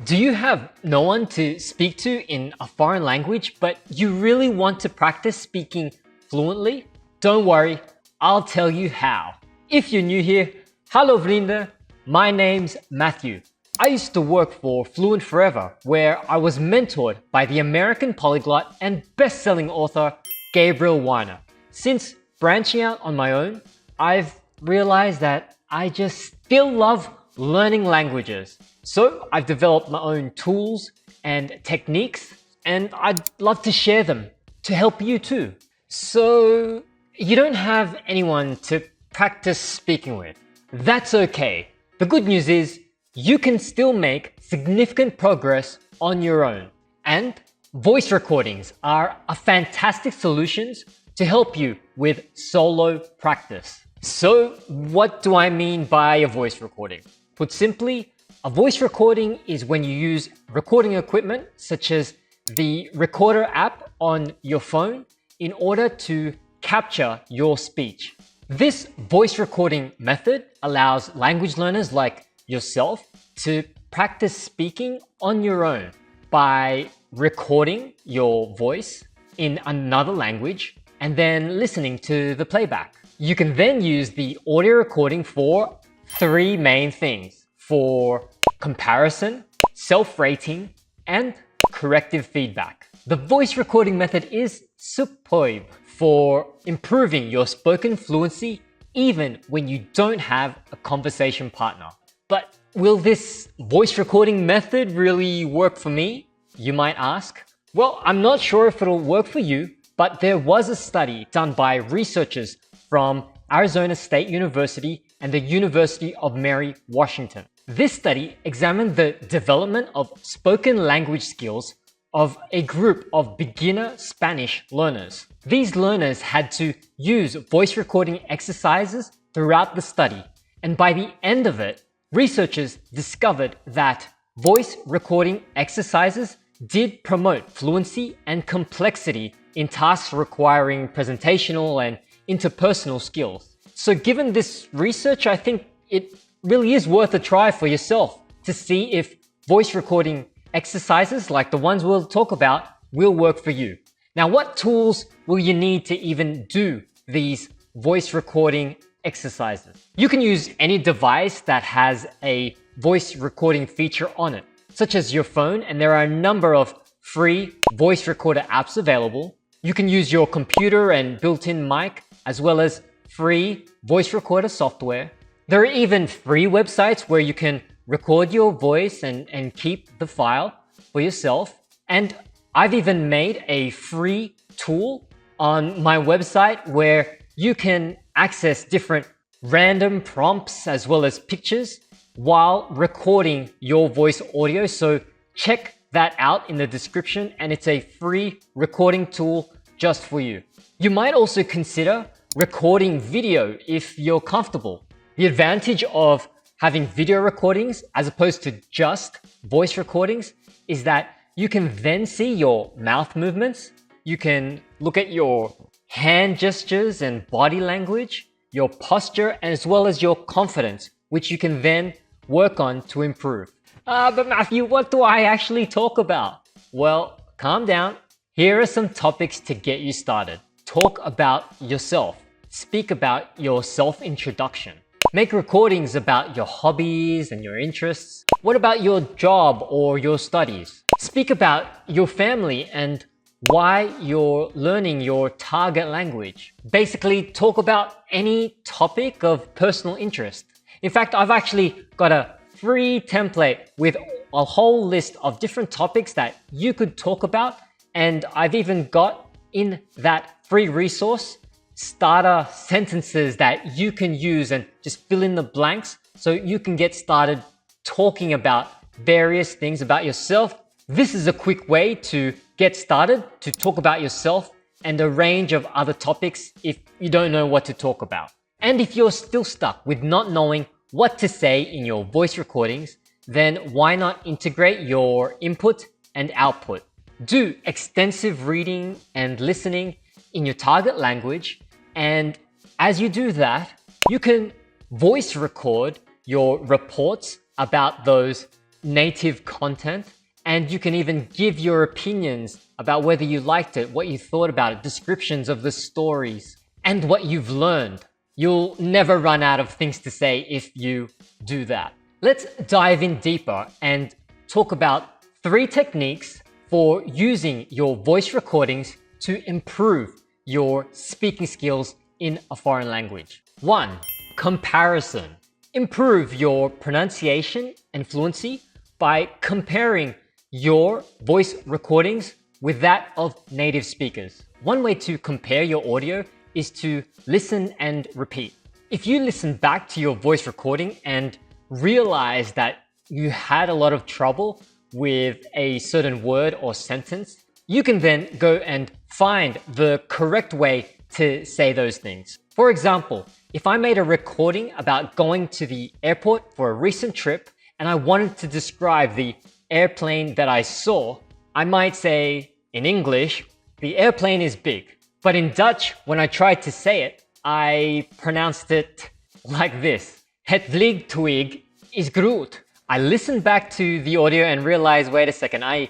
Do you have no one to speak to in a foreign language, but you really want to practice speaking fluently? Don't worry, I'll tell you how. If you're new here, hallo vrienden, my name's Matthew. I used to work for Fluent Forever, where I was mentored by the American polyglot and best-selling author Gabriel Wyner. Since branching out on my own, I've realized that I just still love learning languages. So I've developed my own tools and techniques, and I'd love to share them to help you too. So you don't have anyone to practice speaking with. That's okay. The good news is you can still make significant progress on your own. And voice recordings are a fantastic solution to help you with solo practice. So what do I mean by a voice recording? Put simply, a voice recording is when you use recording equipment such as the recorder app on your phone in order to capture your speech. This voice recording method allows language learners like yourself to practice speaking on your own by recording your voice in another language and then listening to the playback. You can then use the audio recording for three main things: for comparison, self-rating, and corrective feedback. The voice recording method is superb for improving your spoken fluency even when you don't have a conversation partner. But will this voice recording method really work for me? You might ask. Well, I'm not sure if it'll work for you, but there was a study done by researchers from Arizona State University and the University of Mary, Washington. This study examined the development of spoken language skills of a group of beginner Spanish learners. These learners had to use voice recording exercises throughout the study, and by the end of it, researchers discovered that voice recording exercises did promote fluency and complexity in tasks requiring presentational and interpersonal skills. So given this research, I think it really is worth a try for yourself to see if voice recording exercises like the ones we'll talk about will work for you. Now, what tools will you need to even do these voice recording exercises? You can use any device that has a voice recording feature on it, such as your phone, and there are a number of free voice recorder apps available. You can use your computer and built-in mic, as well as free voice recorder software. There are even free websites where you can record your voice and keep the file for yourself. And I've even made a free tool on my website where you can access different random prompts as well as pictures while recording your voice audio. So check that out in the description, and it's a free recording tool just for you. You might also consider recording video if you're comfortable. The advantage of having video recordings as opposed to just voice recordings is that you can then see your mouth movements, you can look at your hand gestures and body language, your posture, as well as your confidence, which you can then work on to improve. But Matthew, what do I actually talk about? Well, calm down. Here are some topics to get you started. Talk about yourself. Speak about your self-introduction. Make recordings about your hobbies and your interests. What about your job or your studies? Speak about your family and why you're learning your target language. Basically, talk about any topic of personal interest. In fact, I've actually got a free template with a whole list of different topics that you could talk about, and I've even got in that free resource starter sentences that you can use and just fill in the blanks so you can get started talking about various things about yourself. This is a quick way to get started to talk about yourself and a range of other topics if you don't know what to talk about. And if you're still stuck with not knowing what to say in your voice recordings, then why not integrate your input and output? Do extensive reading and listening in your target language, and as you do that, you can voice record your reports about those native content, and you can even give your opinions about whether you liked it, what you thought about it, descriptions of the stories, and what you've learned. You'll never run out of things to say if you do that. Let's dive in deeper and talk about 3 techniques for using your voice recordings to improve your speaking skills in a foreign language. 1. Comparison. Improve your pronunciation and fluency by comparing your voice recordings with that of native speakers. One way to compare your audio is to listen and repeat. If you listen back to your voice recording and realize that you had a lot of trouble with a certain word or sentence, you can then go and find the correct way to say those things. For example, if I made a recording about going to the airport for a recent trip and I wanted to describe the airplane that I saw, I might say in English, the airplane is big. But in Dutch, when I tried to say it, I pronounced it like this. Het vliegtuig is groot. I listened back to the audio and realized, wait a second, I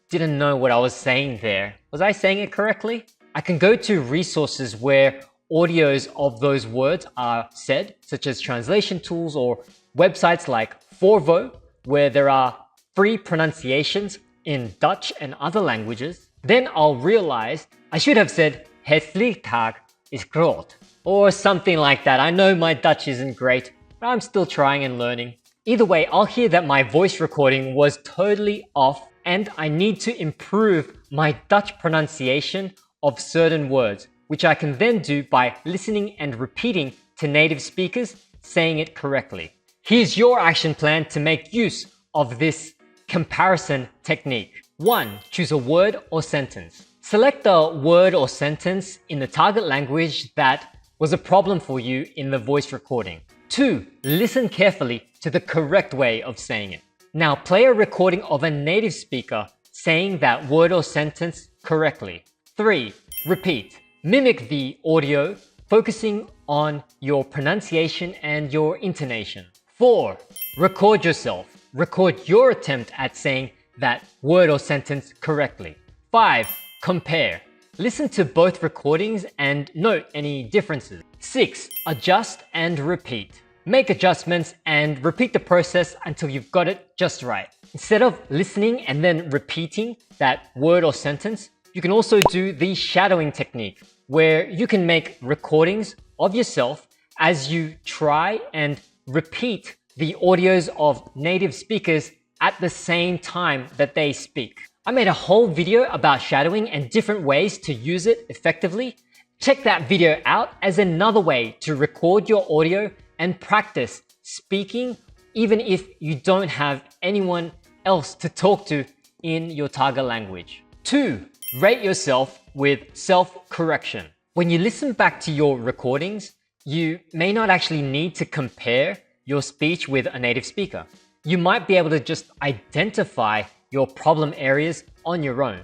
didn't know what I was saying there. Was I saying it correctly? I can go to resources where audios of those words are said, such as translation tools or websites like Forvo, where there are free pronunciations in Dutch and other languages. Then I'll realize I should have said Het vliegtuig is groot or something like that. I know my Dutch isn't great, but I'm still trying and learning. Either way, I'll hear that my voice recording was totally off and I need to improve my Dutch pronunciation of certain words, which I can then do by listening and repeating to native speakers saying it correctly. Here's your action plan to make use of this comparison technique. 1. Choose a word or sentence. Select a word or sentence in the target language that was a problem for you in the voice recording. 2. Listen carefully to the correct way of saying it. Now play a recording of a native speaker saying that word or sentence correctly. 3. Repeat. Mimic the audio, focusing on your pronunciation and your intonation. 4. Record yourself. Record your attempt at saying that word or sentence correctly. 5. Compare. Listen to both recordings and note any differences. 6. Adjust and repeat. Make adjustments and repeat the process until you've got it just right. Instead of listening and then repeating that word or sentence, you can also do the shadowing technique, where you can make recordings of yourself as you try and repeat the audios of native speakers at the same time that they speak. I made a whole video about shadowing and different ways to use it effectively. Check that video out as another way to record your audio and practice speaking even if you don't have anyone else to talk to in your target language. 2. Rate yourself with self-correction. When you listen back to your recordings, you may not actually need to compare your speech with a native speaker. You might be able to just identify your problem areas on your own.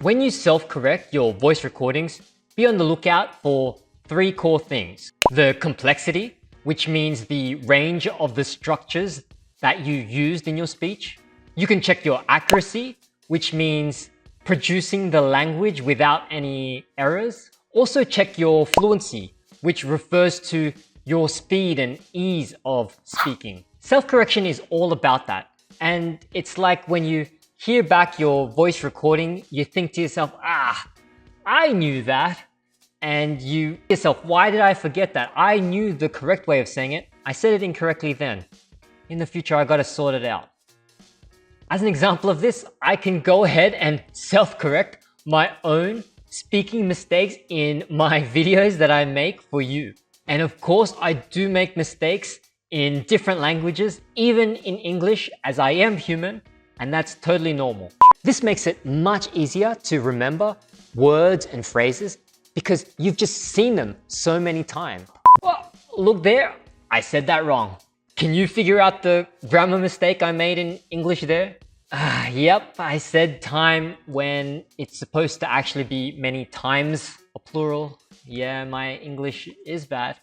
When you self-correct your voice recordings, be on the lookout for 3 core things. The complexity, which means the range of the structures that you used in your speech. You can check your accuracy, which means producing the language without any errors. Also check your fluency, which refers to your speed and ease of speaking. Self-correction is all about that. And it's like when you hear back your voice recording, you think to yourself, I knew that. And you yourself, why did I forget that? I knew the correct way of saying it. I said it incorrectly then. In the future, I gotta sort it out. As an example of this, I can go ahead and self-correct my own speaking mistakes in my videos that I make for you. And of course, I do make mistakes in different languages, even in English, as I am human, and that's totally normal. This makes it much easier to remember words and phrases because you've just seen them so many times. Oh, look there, I said that wrong. Can you figure out the grammar mistake I made in English there? Yep, I said time when it's supposed to actually be many times, a plural. Yeah, my English is bad.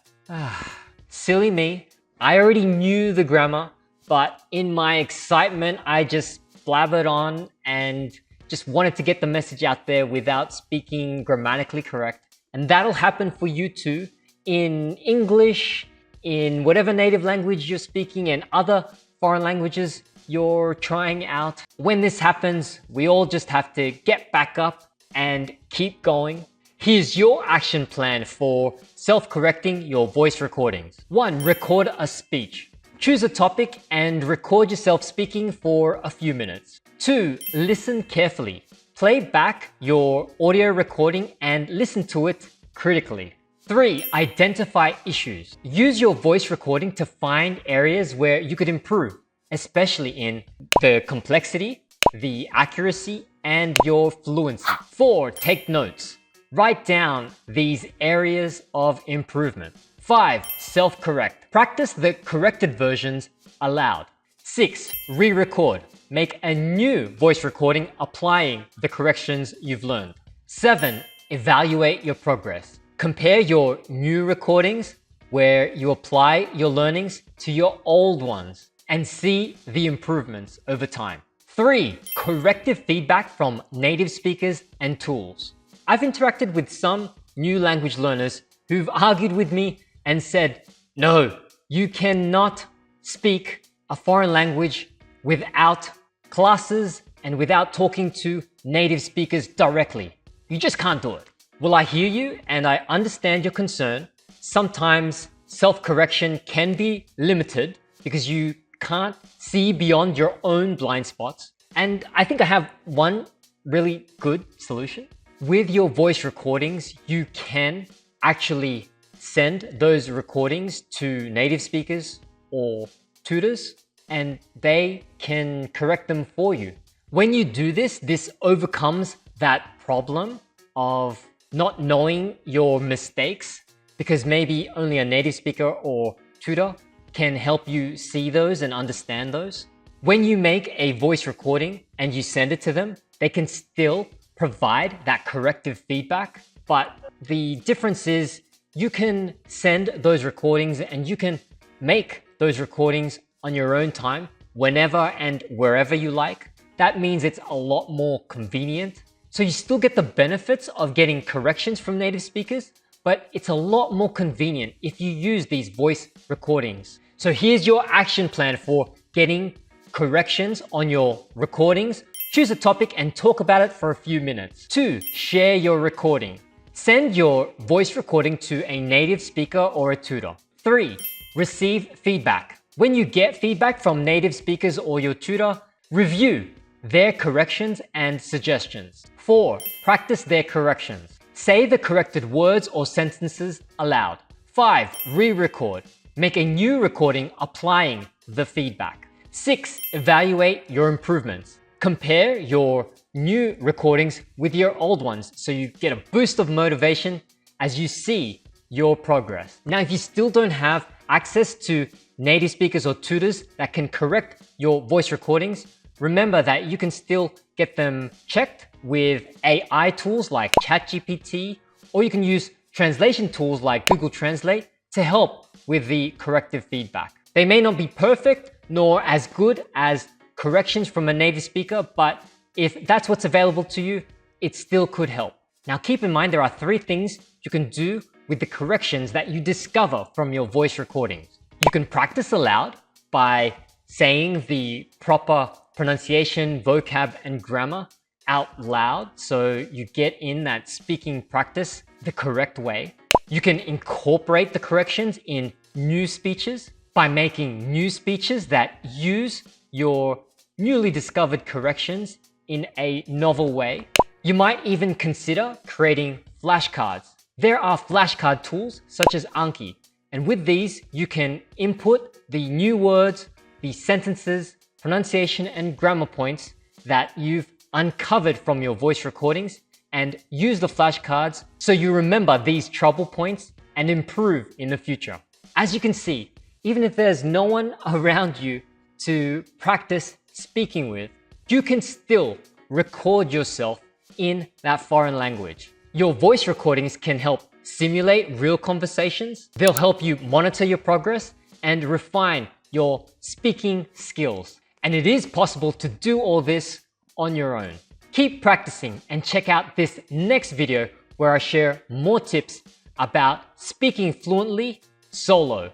Silly me. I already knew the grammar, but in my excitement, I just blabbered on and just wanted to get the message out there without speaking grammatically correct. And that'll happen for you too in English, in whatever native language you're speaking, and other foreign languages you're trying out. When this happens, we all just have to get back up and keep going. Here's your action plan for self-correcting your voice recordings. 1. Record a speech. Choose a topic and record yourself speaking for a few minutes. 2. Listen carefully. Play back your audio recording and listen to it critically. 3. Identify issues. Use your voice recording to find areas where you could improve, especially in the complexity, the accuracy, and your fluency. 4. Take notes. Write down these areas of improvement. 5. Self-correct. Practice the corrected versions aloud. 6. Re-record. Make a new voice recording applying the corrections you've learned. 7. Evaluate your progress. Compare your new recordings where you apply your learnings to your old ones and see the improvements over time. 3. Corrective feedback from native speakers and tools. I've interacted with some new language learners who've argued with me and said, no, you cannot speak a foreign language without classes and without talking to native speakers directly. You just can't do it. Well, I hear you and I understand your concern. Sometimes self-correction can be limited because you can't see beyond your own blind spots. And I think I have one really good solution. With your voice recordings, you can actually send those recordings to native speakers or tutors, and they can correct them for you. When you do this, this overcomes that problem of not knowing your mistakes, because maybe only a native speaker or tutor can help you see those and understand those. When you make a voice recording and you send it to them, they can still provide that corrective feedback. But the difference is you can send those recordings and you can make those recordings on your own time, whenever and wherever you like. That means it's a lot more convenient. So you still get the benefits of getting corrections from native speakers, but it's a lot more convenient if you use these voice recordings. So here's your action plan for getting corrections on your recordings. Choose a topic and talk about it for a few minutes. 2. Share your recording. Send your voice recording to a native speaker or a tutor. 3. Receive feedback. When you get feedback from native speakers or your tutor, review their corrections and suggestions. 4. Practice their corrections. Say the corrected words or sentences aloud. 5. Re-record. Make a new recording applying the feedback. 6. Evaluate your improvements. Compare your new recordings with your old ones so you get a boost of motivation as you see your progress. Now, if you still don't have access to native speakers or tutors that can correct your voice recordings, remember that you can still get them checked with AI tools like ChatGPT, or you can use translation tools like Google Translate to help with the corrective feedback. They may not be perfect nor as good as corrections from a native speaker, but if that's what's available to you, it still could help. Now keep in mind there are 3 things you can do with the corrections that you discover from your voice recordings. You can practice aloud by saying the proper pronunciation, vocab, and grammar out loud so you get in that speaking practice the correct way. You can incorporate the corrections in new speeches by making new speeches that use your newly discovered corrections in a novel way. You might even consider creating flashcards. There are flashcard tools such as Anki, and with these you can input the new words, the sentences, pronunciation and grammar points that you've uncovered from your voice recordings and use the flashcards so you remember these trouble points and improve in the future. As you can see, even if there's no one around you to practice speaking with, you can still record yourself in that foreign language. Your voice recordings can help simulate real conversations. They'll help you monitor your progress and refine your speaking skills. And it is possible to do all this on your own. Keep practicing and check out this next video where I share more tips about speaking fluently solo.